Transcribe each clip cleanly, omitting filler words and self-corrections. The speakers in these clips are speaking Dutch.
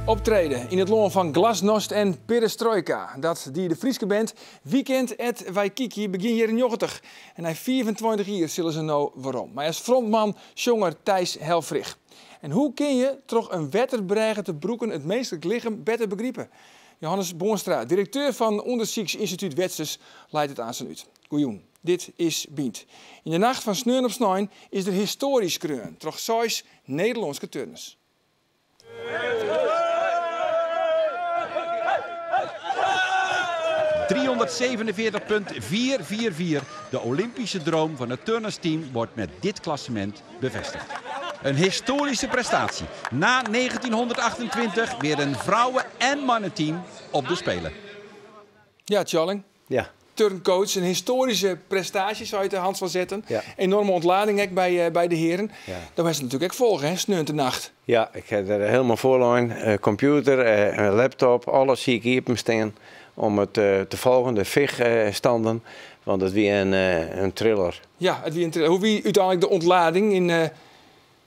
Optreden in het loon van Glasnost en Perestroika. Dat die de Frieske band Weekend at Waikiki begin hier in 90. En hij 24 jaar zullen ze nou waarom. Maar als frontman jonger Thijs Helfrich. En hoe kun je toch een wetterbreiger te broeken het meestelijk lichaam beter begrijpen? Johannes Boonstra, directeur van Onderzoeksinstituut Wetsers, leidt het aan zijn uit. Goejoen, dit is Bient. In de nacht van Sneun op Sneun is er historisch kreun. Toch 6 Nederlandse turners. ...347,444. De Olympische droom van het turnersteam wordt met dit klassement bevestigd. Een historische prestatie. Na 1928 weer een vrouwen- en mannenteam op de Spelen. Ja, Tjalling. Ja. Turncoach, een historische prestatie zou je ter hand van zetten. Ja. Enorme ontlading ook bij de heren. Ja. Dat was het natuurlijk ook volgen, hè? Sneun de nacht. Ja, ik heb er helemaal voorlijn. Computer, laptop, alles zie ik hier op me staan. Om het te volgen, de vechtstanden. Want het weer een thriller. Ja, hoe wie uiteindelijk de ontlading in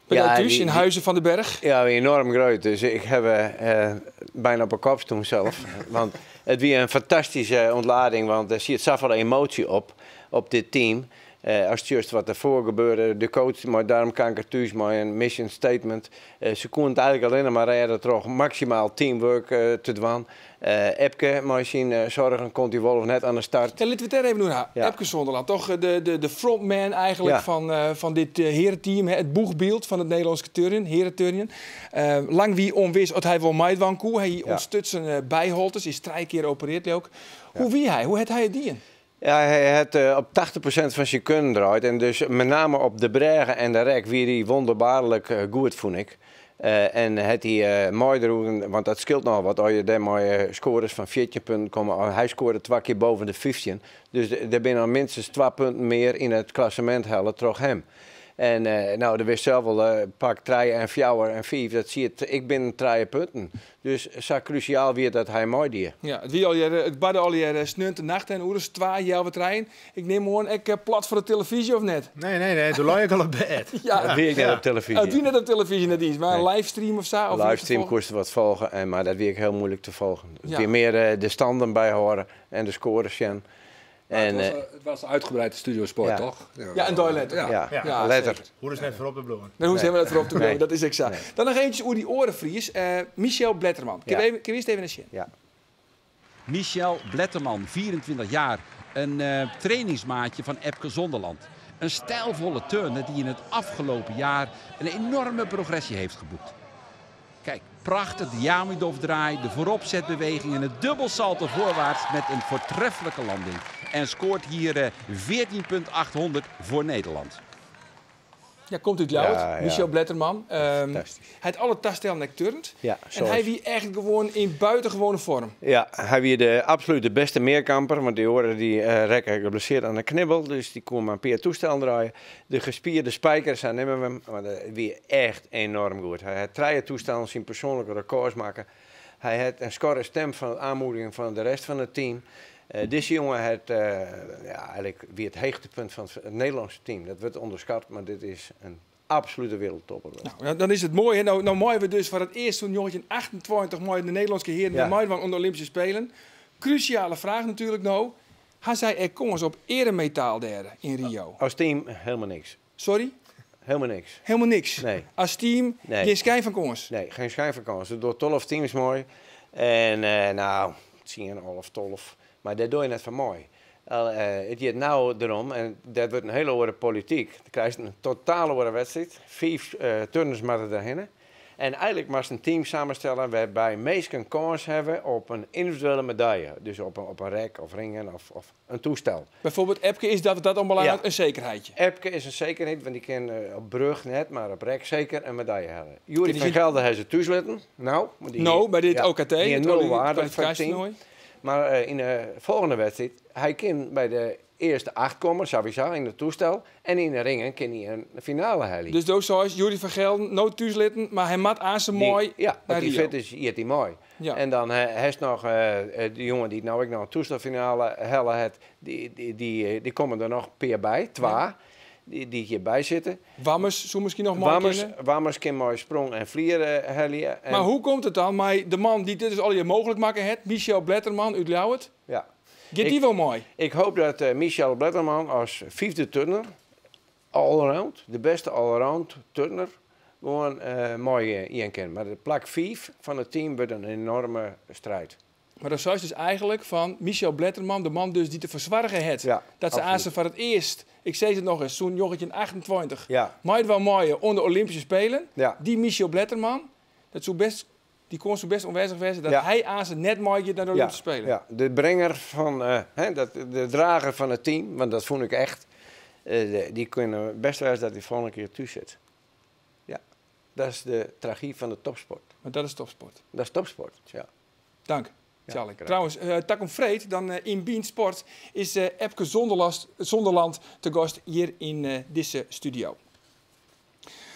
thuis, in Huizen van den Berg? Ja, enorm groot. Dus ik heb bijna op een kop toen zelf. Want het weer een fantastische ontlading. Want er zit zoveel emotie op dit team. Als het juist wat ervoor gebeurde, de coach, maar daarom kan ik er thuis maar een mission statement. Ze konden het eigenlijk alleen maar redden toch maximaal teamwork te doen. Epke, maar zien zorgen kon hij wel net aan de start. Ja, laten we het er even doen. Ja. Epke Zonderland, toch de frontman eigenlijk van dit herenteam. Het boegbeeld van het Nederlandse herenturnen. Lang wie onwist dat hij wel meidwan koe. Hij ontstut zijn bijholtes, is 3 keer opereerd ook. Hoe wie hij? Hoe had hij het dien? Ja, hij had op 80% van zijn kunnen draait. En dus met name op de bregen en de rek wie hij wonderbaarlijk goed, vond ik. En het hij mooi droegen, want dat scheelt nog wat. Als je daar mooie scores van 14 punten komen. Hij scoorde 2 keer boven de 15. Dus er zijn al minstens 2 punten meer in het klassement halen, toch hem. En nou, er wist zelf wel pak 3 en 4 en 5. Dat zie je, ik ben 3 punten. Dus zo cruciaal weer dat hij mooi die. Ja, het badde al je sneun de nacht en hoe is 2 jaar wat rijden. Ik neem gewoon plat voor de televisie of net? Nee, toen lag ik al op bed. Ja, dat weer ik net op televisie. Dat wie net op televisie net iets, maar een livestream of zo? Of livestream kost wat volgen, maar dat weer ik heel moeilijk te volgen. Ja. Weer meer de standen bijhouden en de scores zien. En, het was uitgebreid studiosport, toch? Ja, een toilet. Ja, letter. Hoe is net voor op de bloemen? Hoe zijn we dat voor op te bloemen? Dat is exact. Nee. Dan nog eentjes over die orenvries. Michel Bletterman. Kun je eerst even een shit? Ja. Michel Bletterman, 24 jaar. Een trainingsmaatje van Epke Zonderland. Een stijlvolle turner die in het afgelopen jaar een enorme progressie heeft geboekt. Kijk, prachtig de Jamidov-draai, de vooropzetbeweging en het dubbelsalto voorwaarts met een voortreffelijke landing. En scoort hier 14,800 voor Nederland. Ja, komt uit Ljouwert, Michel ja. Bletterman. Hij had alle taststellen turnt. Ja, en hij wie echt gewoon in buitengewone vorm. Ja, hij wie de absoluut de beste meerkamper. Want die horen die rekken geblesseerd aan de knibbel. Dus die kon maar een paar toestellen draaien. De gespierde spijkers, hij nemen we hem. Maar dat wie echt enorm goed. Hij had 3 toestellen zijn persoonlijke records maken. Hij had een score stem van aanmoediging van de rest van het team. Deze jongen had eigenlijk weer het hoogtepunt van het Nederlandse team. Dat wordt onderschat, maar dit is een absolute wereldtopper. Nou, dan is het mooi. Hè? Nou mooi we dus voor het eerst toen jongetje 28 mooi de Nederlandse heren ja. mooi van de Olympische Spelen. Cruciale vraag natuurlijk nou. Had zij er komens op eremetaal derde in Rio? Als team helemaal niks. Sorry? Helemaal niks. Helemaal niks? Nee. Als team geen schijn van komens? Nee, geen schijn van komens. Door 12 teams mooi. En nou, 10 of 12. Maar dat doe je net van mooi. Het gaat nou erom, en dat wordt een hele oren politiek. Dan krijg je een totale oren wedstrijd. 5 turners moeten daarheen. En eigenlijk mag je een team samenstellen waarbij meest een kans hebben op een individuele medaille. Dus op een rek of ringen of een toestel. Bijvoorbeeld Epke is dat onbelangrijk een zekerheidje? Epke is een zekerheid, want die kan op brug net, maar op rek zeker een medaille hebben. Juri van Gelder heeft ze thuis laten. Nou, bij dit OKT. Die een 0 waarde van het team. Maar in de volgende wedstrijd, hij kan bij de eerste 8 komen, sowieso, in het toestel. En in de ringen kan hij een finale halen. Dus dat zoals Juri van Gelder, nooit thuis litten, maar hij mat aan zijn mooi. Ja, want die vet is hij mooi. Ja. En dan heeft nog de jongen die nou een toestelfinale hellen heeft, die komen er nog een paar bij, 2. Ja. die hierbij zitten. Wammers, zo misschien nog mooi kennen. Wammers kan mooi sprong en vlieren helien. Maar hoe komt het dan? Maar de man die dit dus al je mogelijk maken heeft, Michel Bletterman uit Ljouwert, Ja. gaat die wel mooi? Ik hoop dat Michel Bletterman als 5e turner, allround, de beste allround turner, gewoon mooi in kan. Maar de plak 5 van het team wordt een enorme strijd. Maar dat zou je dus eigenlijk van Michel Bletterman, de man dus die te verzwargen heeft. Ja, dat ze absoluut. aan ze voor het eerst, ik zei het nog eens, zo'n jongetje in 28, Ja. maar het wel mooi onder Olympische Spelen. Ja. Die Michel Bletterman, die kon zo best onwijzig wezen dat Ja. hij aan ze net mooi naar de Olympische Spelen. Ja, de brenger van, de drager van het team, want dat vond ik echt, die kunnen best wel eens dat die volgende keer thuis zit. Ja, dat is de tragie van de topsport. Maar dat is topsport. Dat is topsport, ja. Dank. Ja, Charlie. graag. Trouwens, Takom Vreed, dan in Bean Sport, is Epke Zonderland te gast hier in deze studio.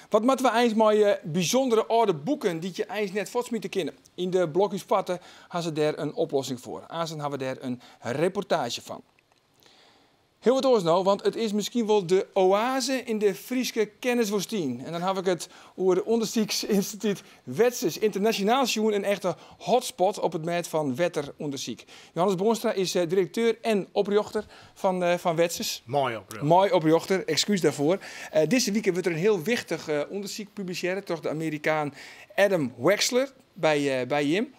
Wat moeten we eens met bijzondere oude boeken die je eens net voortsmieten kennen? In de blokjes Patten hebben ze daar een oplossing voor. Aanzien hebben we daar een reportage van. Heel wat oors nou, want het is misschien wel de oase in de Frieske kenniswoestijn. En dan heb ik het over het onderzoeksinstituut Wetses internationaal zien, een echte hotspot op het gebied van wetteronderzoek. Johannes Boonstra is directeur en oprichter van Wetses. Mooi op. Mooi oprichter, excuus daarvoor. Deze week wordt er een heel wichtig onderzoek gepubliceerd door de Amerikaan Adam Wexler bij Jim.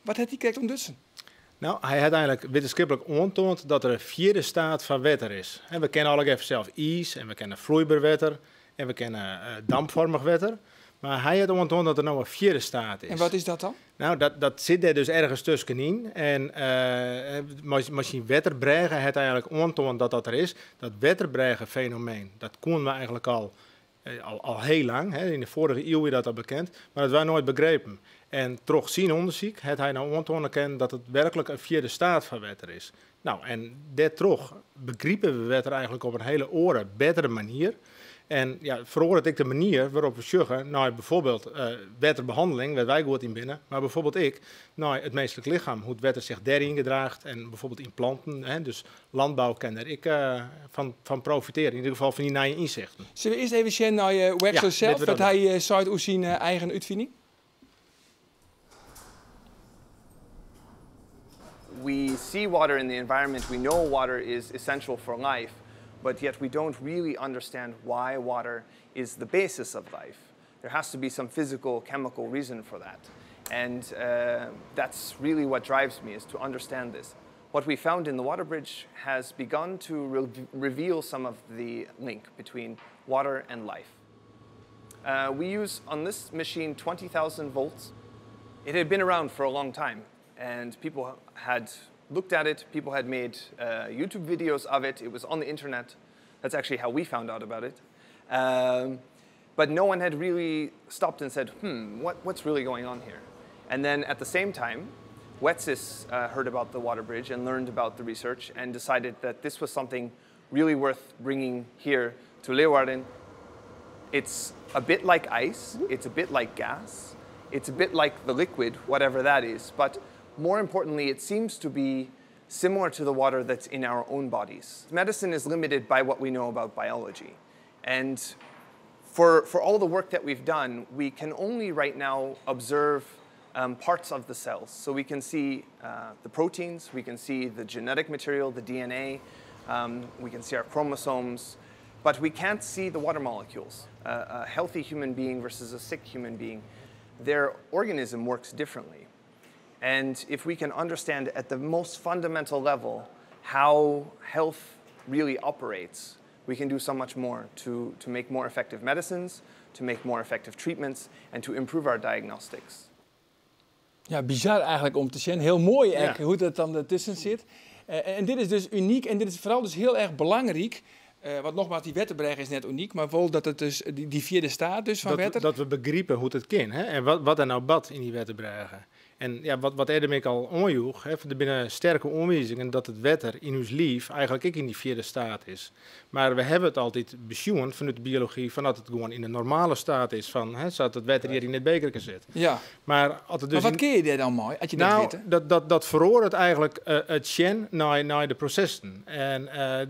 Wat heeft hij kijkt ontdutsen? Nou, hij had eigenlijk wetenschappelijk aantoond dat er een 4e staat van wetter is. En we kennen alle even zelf ijs, en we kennen vloeibaar wetter, en we kennen dampvormig wetter. Maar hij had aantoond dat er nou een 4e staat is. En wat is dat dan? Nou, dat zit er dus ergens tussenin. En misschien wetterbregen het eigenlijk aantoond dat dat er is. Dat wetterbregen fenomeen, dat konden we eigenlijk al heel lang. Hè. In de vorige eeuw is dat al bekend. Maar dat wij nooit begrepen. En toch zien onderzoek heeft hij nou aantonen dat het werkelijk een 4e staat van wetter is. Nou, en dat toch begrijpen we wetter eigenlijk op een hele betere manier. En ja, veroordeelt ik de manier waarop we zeggen, nou bijvoorbeeld wetterbehandeling, waar wij goed in binnen, maar bijvoorbeeld nou het menselijk lichaam, hoe het wetter zich daarin gedraagt en bijvoorbeeld in planten, hè, dus landbouw kan er ik van profiteren, in ieder geval van die nieuwe inzichten. Zullen we eerst even zien naar Wexler Ja, zelf, dit wat we hij zei over zijn eigen uitvinding? We see water in the environment, we know water is essential for life, but yet we don't really understand why water is the basis of life. There has to be some physical, chemical reason for that. And that's really what drives me, is to understand this. What we found in the water bridge has begun to reveal some of the link between water and life. We use on this machine 20,000 volts. It had been around for a long time, and people had looked at it, people had made YouTube videos of it, it was on the internet. That's actually how we found out about it. But no one had really stopped and said, what's really going on here? And then at the same time, Wetsis heard about the water bridge and learned about the research and decided that this was something really worth bringing here to Leeuwarden. It's a bit like ice, it's a bit like gas, it's a bit like the liquid, whatever that is, but more importantly, it seems to be similar to the water that's in our own bodies. Medicine is limited by what we know about biology. And for all the work that we've done, we can only right now observe parts of the cells. So we can see the proteins, we can see the genetic material, the DNA, we can see our chromosomes, but we can't see the water molecules. A healthy human being versus a sick human being, their organism works differently. And if we can understand at the most fundamental level how health really operates, we can do so much more to make more effective medicines, to make more effective treatments, and to improve our diagnostics. Ja, bizar eigenlijk om te zien. Heel mooi eigenlijk, Ja. hoe dat dan ertussen zit. En dit is dus uniek en dit is vooral dus heel erg belangrijk. Want nogmaals, die wetterbreg is net uniek, maar wel dat het dus die 4e staat dus van wetter. Dat we begrijpen hoe het kan. Hè? En wat er nou bad in die wetterbregen. En ja, wat Adam ik al onjoeg, er binnen sterke aanwijzingen dat het wetter in ons lief eigenlijk ook in die vierde staat is. Maar we hebben het altijd besjoen vanuit de biologie, van dat het gewoon in de normale staat is, van zodat het wetter hier in het bekerke zit. Ja. Maar wat kun je daar dan mooi, als je dat weet? Dat verhoort eigenlijk het gen naar de processen en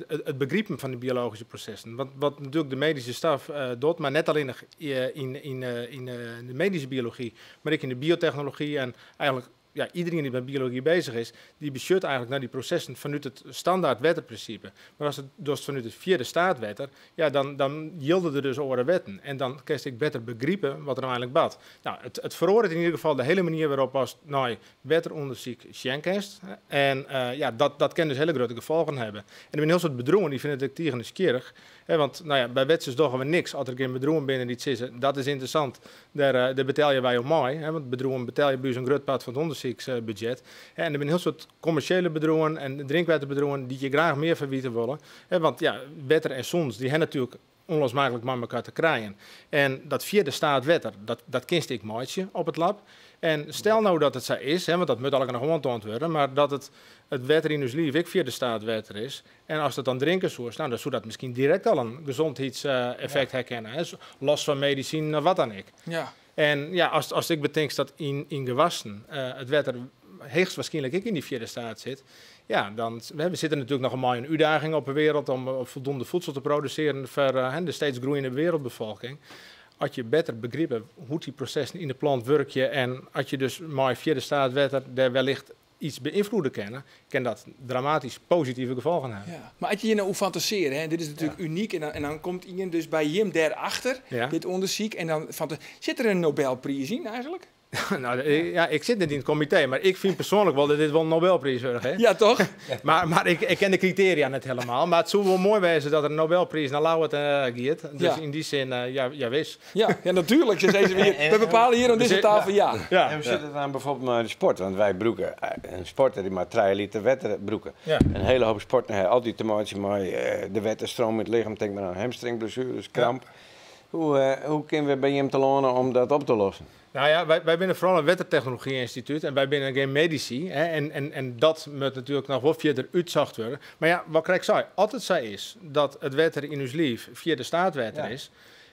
het begrijpen van de biologische processen. Wat natuurlijk de medische staf doet, maar net alleen in de medische biologie, maar ook in de biotechnologie en eigenlijk iedereen die met biologie bezig is, die beschut eigenlijk naar die processen vanuit het standaard wetterprincipe. Maar als het dus vanuit het vierde staatwetter, dan hielden er dus oren wetten. En dan kun ik beter begrijpen wat er nou eigenlijk bad. Nou, het verhoort in ieder geval de hele manier waarop als wetteronderzoek schenkest. En dat kan dus hele grote gevolgen hebben. En er zijn heel soort bedroegen, die vinden het tegen nieuwsgierig. Want bij wetsers doen we niks. Als er geen bedroegen binnen die zitten, dat is interessant. Daar betaal je wij op mij. Want bedroegen betaal je bij een groot part van het onderzoeksbudget. En er zijn heel soort commerciële bedroegen en drinkwetterbedroegen die je graag meer van weten willen. Want wetter en zons, die hebben natuurlijk onlosmakelijk met elkaar te krijgen. En dat vierde staatwetter, dat kinst ik maatje op het lab. En stel nou dat het zo is, want dat moet allemaal nog gewoon worden, maar dat het wetter in ons lief ook vierde staatwetter is. En als het dan drinken zou, dan zou dat misschien direct al een gezondheidseffect herkennen. Los van medicijn, wat dan ik. Ja. En als ik bedenk dat in gewassen het wetter heegst waarschijnlijk ook in die vierde staat zit, dan we zitten natuurlijk nog een mooie uitdaging op de wereld om voldoende voedsel te produceren voor de steeds groeiende wereldbevolking. Als je beter begrijpt hoe die processen in de plant werken en als je dus maar vierde staatwetter daar wellicht iets beïnvloeden kan dat dramatisch positieve gevolgen hebben. Ja. Maar als je nou fantaseren, dit is natuurlijk uniek en dan komt iemand dus bij Jim daarachter, dit onderzoek, en dan zit er een Nobelprijs in eigenlijk? Ik zit niet in het comité, maar ik vind persoonlijk wel dat dit wel een Nobelprijs wordt. Ja, toch? maar ik ken de criteria niet helemaal. Maar het zou wel mooi wezen dat er een Nobelprijs naar Lauwert gaat. Dus in die zin, wist. Ja, natuurlijk. We bepalen hier aan deze tafel ja. En we zitten dan bijvoorbeeld naar de sport. Want wij broeken een sporter die maar 3 liter wetter broeken. Ja. Een hele hoop sporten hebben altijd te maken met de wetterstroom in het lichaam. Denk maar aan hamstringblessures, kramp. Ja. Hoe kunnen we bij hem te lonen om dat op te lossen? Nou ja, wij zijn vooral een wettertechnologie-instituut en wij zijn geen medici. En dat moet natuurlijk nog wel verder uitzocht worden. Maar ja, wat krijg ik altijd zei is dat het wetter in ons lief via de staatwetter is,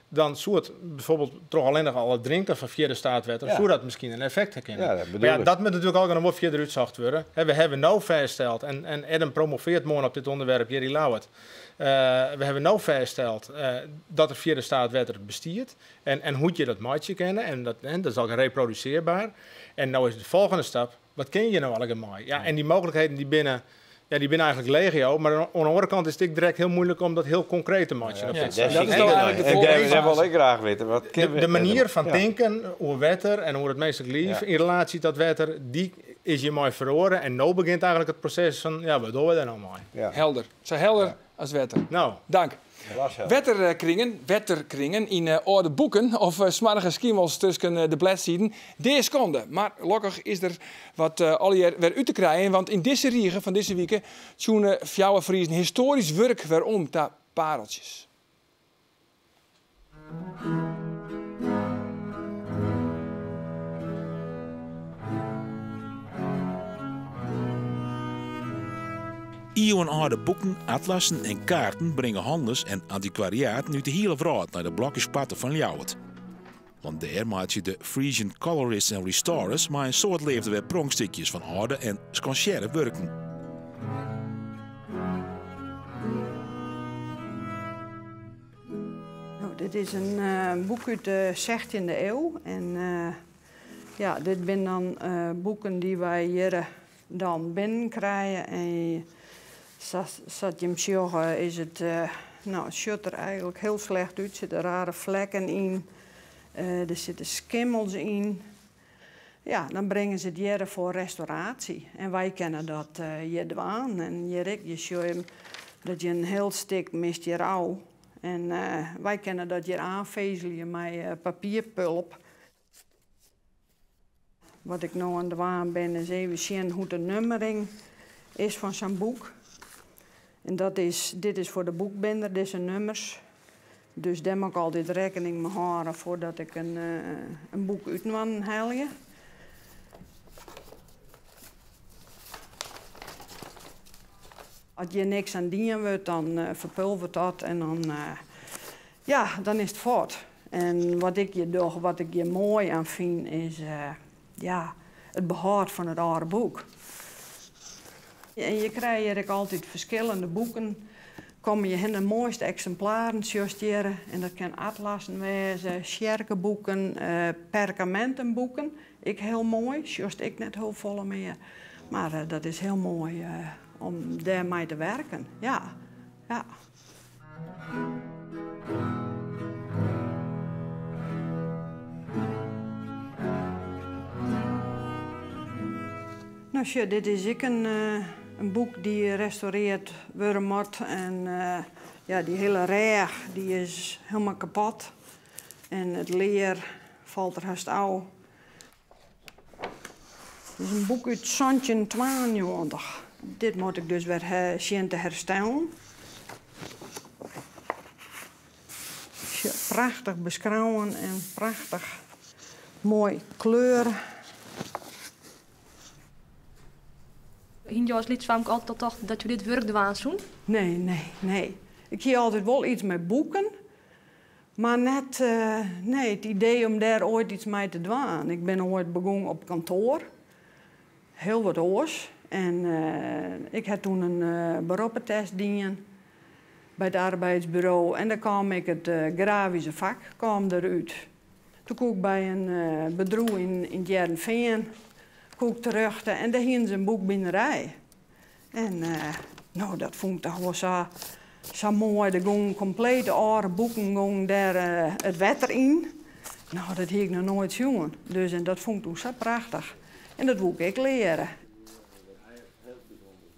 dan zou het bijvoorbeeld toch alleen nog al het drinken van via de staatwetter, zou dat misschien een effect herkennen. Ja, dat moet natuurlijk ook nog wel verder uitzocht worden. We hebben nou vastgesteld, en Adam promoveert morgen op dit onderwerp, Jerry Lauwert. We hebben nou vastgesteld dat er via de staatwetter bestiert en hoe je dat maatje kennen en dat is ook reproduceerbaar. En nou is de volgende stap, wat ken je nou allemaal? Ja, en die mogelijkheden die binnen eigenlijk legio, maar aan de andere kant is het direct heel moeilijk om dat heel concreet te maken. Dat is nou eigenlijk de volgende fase. Dat wil ik graag weten. De manier van denken over wetter en hoe het meestal lief in relatie tot wetter, die is je mooi verloren. En nu begint eigenlijk het proces van, wat doen we daar nou mooi? Ja. Helder. Zo helder als wetter. Nou. Dank. Wetterkringen in oude boeken of smarrige skiemels tussen de bladzijden. Deze konden. Maar gelukkig is er wat alweer weer uit te krijgen. Want in deze riegen van deze weken tjoenen Fjouwer Friesen historisch werk weer om te pareltjes. Eeuwenoude boeken, atlassen en kaarten brengen handels en antiquariaten uit de hele wereld naar de blokjespatten van Ljouwert. Want daar maak je de Frisian colorists en restorers maar een soort leefde weer pronkstukjes van oude en sconciëre werken. Nou, dit is een boek uit de 16e eeuw. En dit zijn dan boeken die wij hier dan binnenkrijgen. En zoals je hem ziet, is het ziet er eigenlijk heel slecht uit. Er zitten rare vlekken in. Er zitten skimmels in. Ja, dan brengen ze het hier voor restauratie. En wij kennen dat hier aan. En je ziet dat je een heel stuk mist je rauw. En wij kennen dat hier aanvezelen met papierpulp. Wat ik nou aan de waan ben, is even zien hoe de nummering is van zo'n boek. En dit is voor de boekbinder, deze nummers. Dus daar moet ik altijd rekening mee houden voordat ik een boek uit kan halen. Als je niks aan dienen wordt, dan verpulvert dat en dan, ja, dan is het voort. En wat ik je mooi aan vind, is ja, het behoud van het oude boek. En je krijgt eigenlijk altijd verschillende boeken. Kom je in de mooiste exemplaren, justeren. En dat kan atlassen wezen, sjerkenboeken, perkamentenboeken. Ik heel mooi, just ik net heel volle meer. Maar dat is heel mooi om daarmee te werken, ja. Ja. Nou, sure, dit is ik een boek die restaureerd worden moet. En ja, die hele rij die is helemaal kapot. En het leer valt er haast uit. Het is een boek uit 1992. Dit moet ik dus weer zien te herstellen. Ja, prachtig beschouwen en prachtig mooi kleuren. In jouw lied kwam ik altijd toch dat je dit werk doen. Nee. Ik heb altijd wel iets met boeken, maar net het idee om daar ooit iets mee te doen. Ik ben ooit begonnen op kantoor, heel wat oors. En ik had toen een beroepentest gedaan bij het arbeidsbureau. En dan kwam ik het grafische vak eruit. Toen kwam ik bij een bedrijf in het Jereveen. Koek terug en daar hingen ze een boekbinderij. En nou, dat vond ik toch wel zo mooi. Er gingen complete oude boeken daar het water in. Nou, dat heb ik nog nooit gezien. Dus en dat vond ik toen zo prachtig. En dat wil ik leren.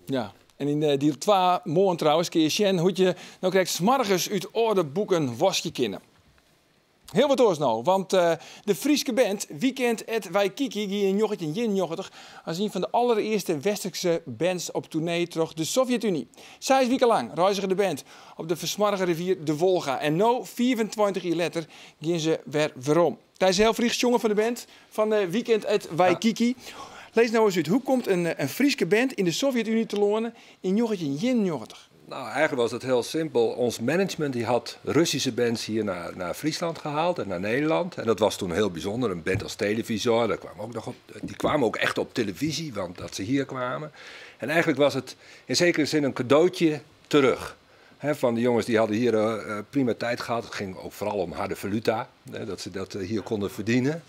Ja, en in die 2 maanden trouwens kun je zien hoe je nou krijgt 's morgens uit oude boeken wasje kennen. Heel wat oors nou, want de Frieske band Weekend at Waikiki die in 1991 als een van de allereerste westerse bands op tournee terug de Sovjet-Unie. 6 weken lang reizigen de band op de versmarrige rivier de Wolga. En nu, 24 jaar later, gaan ze weer waarom. Hij is heel Fries jongen van de band van Weekend at Waikiki. Ja. Lees nou eens uit, hoe komt een Frieske band in de Sovjet-Unie te lonen in 1991? Nou, eigenlijk was het heel simpel. Ons management die had Russische bands hier naar Friesland gehaald en naar Nederland. En dat was toen heel bijzonder. Een band als Televisor, die kwamen ook echt op televisie, want dat ze hier kwamen. En eigenlijk was het in zekere zin een cadeautje terug. Van de jongens die hadden hier prima tijd gehad. Het ging ook vooral om harde valuta, dat ze dat hier konden verdienen.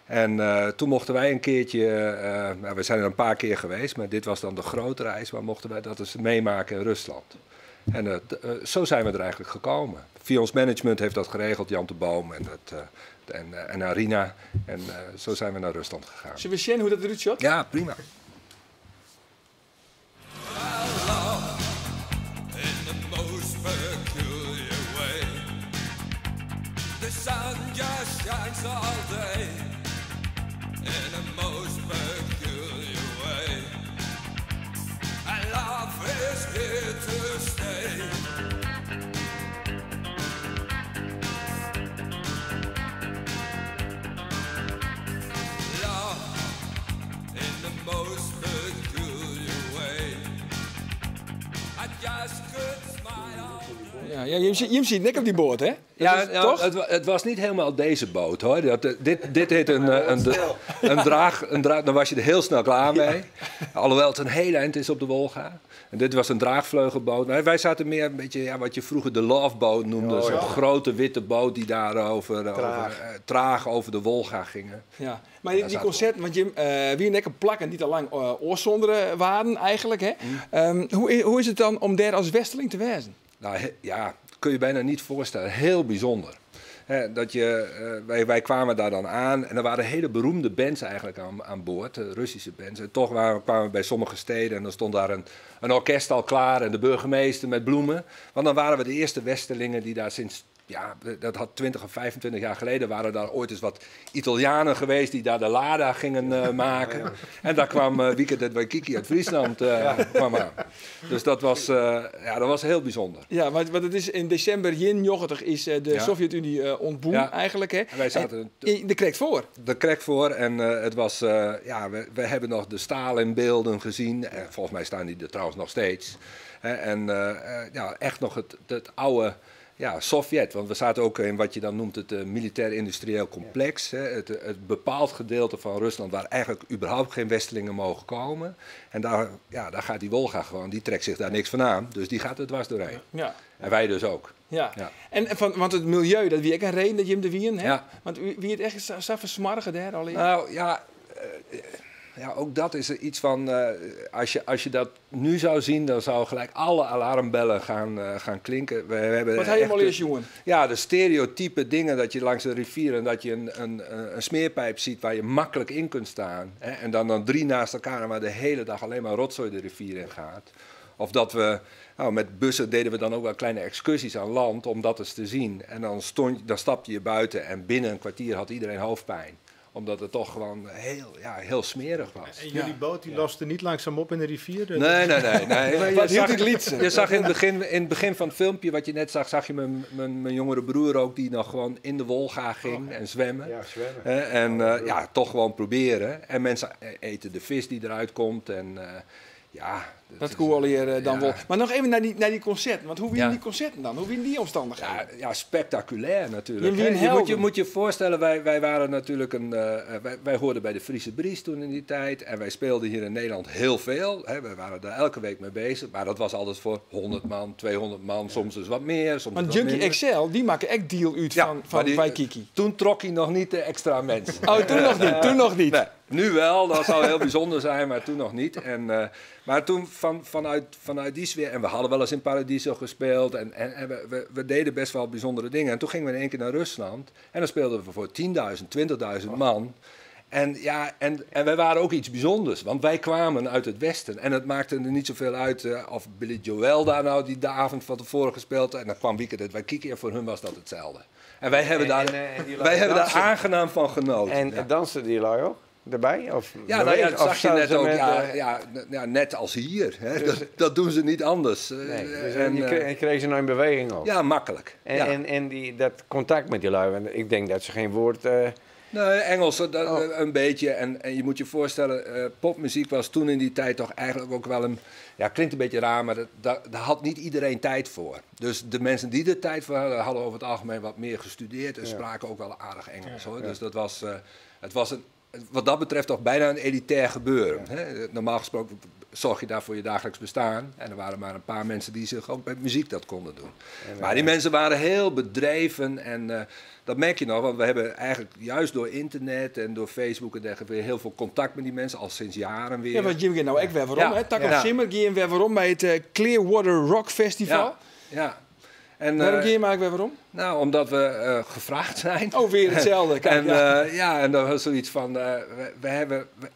En toen mochten wij een keertje, we zijn er een paar keer geweest, maar dit was dan de grote reis, maar mochten wij dat eens meemaken in Rusland. En zo zijn we er eigenlijk gekomen. Via ons management heeft dat geregeld, Jan de Boom en Arina. En zo zijn we naar Rusland gegaan. Zullen we zien hoe dat eruit ziet? Ja, prima. Ja, je ziet nek op die boot, hè? Ja, nou, het was niet helemaal deze boot, hoor. Dit heet een draag. Dan was je er heel snel klaar mee. Ja. Alhoewel het een heel eind is op de Wolga. En dit was een draagvleugelboot. Nou, wij zaten meer een beetje wat je vroeger de loveboot noemde. Zo'n grote witte boot die daar traag over de Wolga gingen. Ja, maar die concert, want wie nek een plak en niet te lang oorzonderen waren eigenlijk, hè? Hoe is het dan om daar als Westerling te wezen? Nou ja, kun je bijna niet voorstellen. Heel bijzonder. Wij kwamen daar dan aan en er waren hele beroemde bands eigenlijk aan boord, Russische bands. En toch kwamen we bij sommige steden en dan stond daar een orkest al klaar en de burgemeester met bloemen. Want dan waren we de eerste Westerlingen die daar sinds ja, dat had 20 of 25 jaar geleden waren daar ooit eens wat Italianen geweest die daar de Lada gingen maken. Ja. En daar kwam Weekend at Waikiki uit Friesland kwam aan. Dus dat was heel bijzonder. Ja, want het is in december 91 is de Sovjet-Unie ontboen eigenlijk. Hè? En wij zaten de krek voor. De krek voor en het was, we hebben nog de Stalin-beelden gezien. Volgens mij staan die er trouwens nog steeds. En echt nog het oude... Ja, Sovjet, want we zaten ook in wat je dan noemt het militair-industrieel complex. Hè, het bepaald gedeelte van Rusland waar eigenlijk überhaupt geen Westelingen mogen komen. En daar gaat die Wolga gewoon, die trekt zich daar niks van aan. Dus die gaat er dwars doorheen. Ja. En wij dus ook. Ja. En want het milieu, dat wie ik een reden dat je hem de wien, hè? Ja. Want wie het echt zo versmargen daar al in? Nou ja... Ja, ook dat is er iets van, als je dat nu zou zien, dan zou gelijk alle alarmbellen gaan klinken. Wat heb je al eerst, jongen? Ja, de stereotype dingen dat je langs de rivier en dat je een smeerpijp ziet waar je makkelijk in kunt staan. Hè, en dan 3 naast elkaar en waar de hele dag alleen maar rotzooi de rivier in gaat. Of dat we, met bussen deden we dan ook wel kleine excursies aan land om dat eens te zien. En dan stapte je buiten en binnen een kwartier had iedereen hoofdpijn. Omdat het toch gewoon heel smerig was. En jullie boot die loste niet langzaam op in de rivier? Nee. Je zag in het begin van het filmpje wat je net zag je mijn jongere broer ook die nog gewoon in de Wolga ging en zwemmen. Ja, zwemmen. Toch gewoon proberen. En mensen eten de vis die eruit komt en... Dat koe al hier dan wel. Maar nog even naar die concerten. Want hoe winnen die concerten dan? Hoe winnen die omstandigheden? Ja, spectaculair natuurlijk. Je moet je voorstellen, wij waren natuurlijk wij hoorden bij de Friese Bries toen in die tijd. En wij speelden hier in Nederland heel veel. Hè. We waren daar elke week mee bezig. Maar dat was altijd voor 100 man, 200 man, soms dus wat meer. Soms want Junkie XL, die maken echt deel uit van Waikiki. Toen trok hij nog niet de extra mensen. Oh, toen nog niet. Nee. Nu wel, dat zou heel bijzonder zijn, maar toen nog niet. Maar toen vanuit die sfeer, en we hadden wel eens in Paradiso gespeeld en we deden best wel bijzondere dingen. En toen gingen we in één keer naar Rusland en dan speelden we voor 10.000, 20.000 man. En wij waren ook iets bijzonders, want wij kwamen uit het Westen. En het maakte er niet zoveel uit of Billy Joel daar nou die de avond van tevoren gespeeld had. En dan kwam Weekend at Waikiki en voor hun was dat hetzelfde. En wij hebben daar aangenaam van genoten. En dansen die lui ook? Erbij? Of dat zag je net ook. Net als hier. Hè. Dus, dat doen ze niet anders. Dus je kreeg ze nou in beweging ook? Ja, makkelijk. En dat contact met die lui, ik denk dat ze geen woord... Nee, Engels een beetje. En je moet je voorstellen, popmuziek was toen in die tijd toch eigenlijk ook wel een... Ja, klinkt een beetje raar, maar daar had niet iedereen tijd voor. Dus de mensen die er tijd voor hadden over het algemeen wat meer gestudeerd en spraken ook wel aardig Engels. Hoor. Dus dat was... Het was wat dat betreft toch bijna een elitair gebeuren. Hè? Normaal gesproken zorg je daar voor je dagelijks bestaan. En er waren maar een paar mensen die zich ook met muziek dat konden doen. Maar die mensen waren heel bedreven en dat merk je nog. Want we hebben eigenlijk juist door internet en door Facebook en dergelijke weer heel veel contact met die mensen, al sinds jaren weer. Ja, want Jim gaat nou echt weer waarom. Taco Simmer gaat weer waarom bij het Clearwater Rock Festival. Ja. En, waarom ga je maar weer waarom? Nou, omdat we gevraagd zijn. Oh, weer hetzelfde. Kijk, en dan was zoiets van...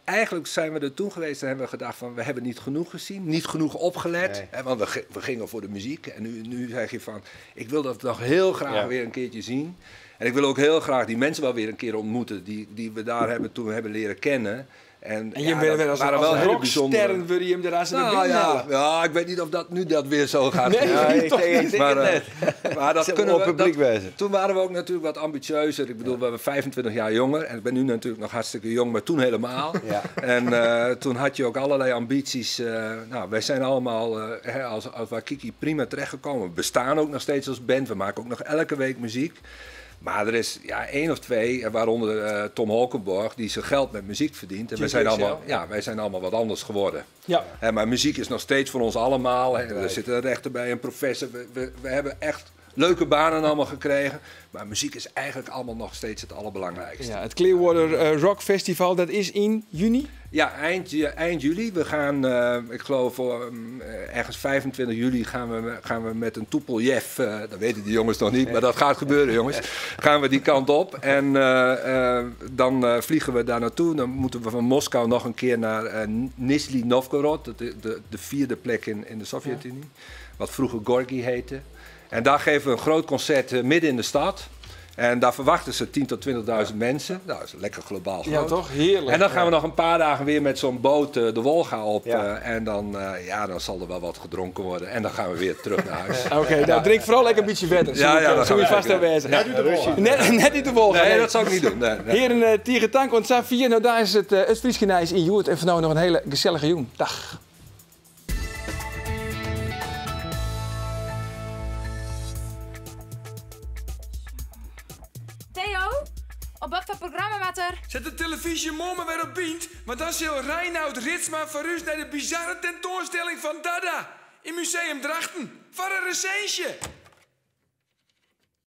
eigenlijk zijn we er toen geweest en hebben we gedacht van... we hebben niet genoeg gezien, niet genoeg opgelet. Nee. Hè, want we gingen voor de muziek. En nu zeg je van... ik wil dat nog heel graag weer een keertje zien. En ik wil ook heel graag die mensen wel weer een keer ontmoeten... die we daar toen hebben leren kennen... En je bent als rocksterren wil je hem eraan ja, ik weet niet of dat nu dat weer zo gaat. Maar dat kunnen we publiek wezen. Toen waren we ook natuurlijk wat ambitieuzer. Ik bedoel, we waren 25 jaar jonger. En ik ben nu natuurlijk nog hartstikke jong, maar toen helemaal. Ja. En toen had je ook allerlei ambities. Wij zijn allemaal als Waikiki prima terechtgekomen. We bestaan ook nog steeds als band. We maken ook nog elke week muziek. Maar er is 1 of 2, waaronder Tom Holkenborg, die zijn geld met muziek verdient. En wij zijn allemaal wat anders geworden. Ja. Maar muziek is nog steeds voor ons allemaal. Er zit een rechter bij, een professor. We hebben echt leuke banen allemaal gekregen. Maar muziek is eigenlijk allemaal nog steeds het allerbelangrijkste. Ja, het Clearwater Rock Festival, dat is in juni? Ja, eind juli. We gaan, ik geloof ergens 25 juli gaan we met een toepeljef, dat weten die jongens nog niet, maar dat gaat gebeuren jongens, gaan we die kant op. En dan vliegen we daar naartoe. Dan moeten we van Moskou nog een keer naar Nizhny Novgorod, de vierde plek in de Sovjet-Unie, wat vroeger Gorky heette. En daar geven we een groot concert midden in de stad. En daar verwachten ze 10.000 tot 20.000 mensen. Nou, dat is lekker globaal groot. Ja, toch? Heerlijk. En dan gaan we nog een paar dagen weer met zo'n boot de Wolga op. En dan zal er wel wat gedronken worden. En dan gaan we weer terug naar huis. Oké, nou drink vooral lekker een beetje water. Dat zou je vast wel wezen. Net niet de Wolga. Nee, dat zou ik niet doen. Nee. Heren, tegen Tank en Safia, nou daar is het Friesgenijs in Joert. En vanavond nog een hele gezellige joen. Dag. Theo, op wacht dat programma wat er. Zet de televisie morgen weer op Bient, want dan zal Reinoud Ritsma voor u naar de bizarre tentoonstelling van Dada in Museum Drachten voor een recensie.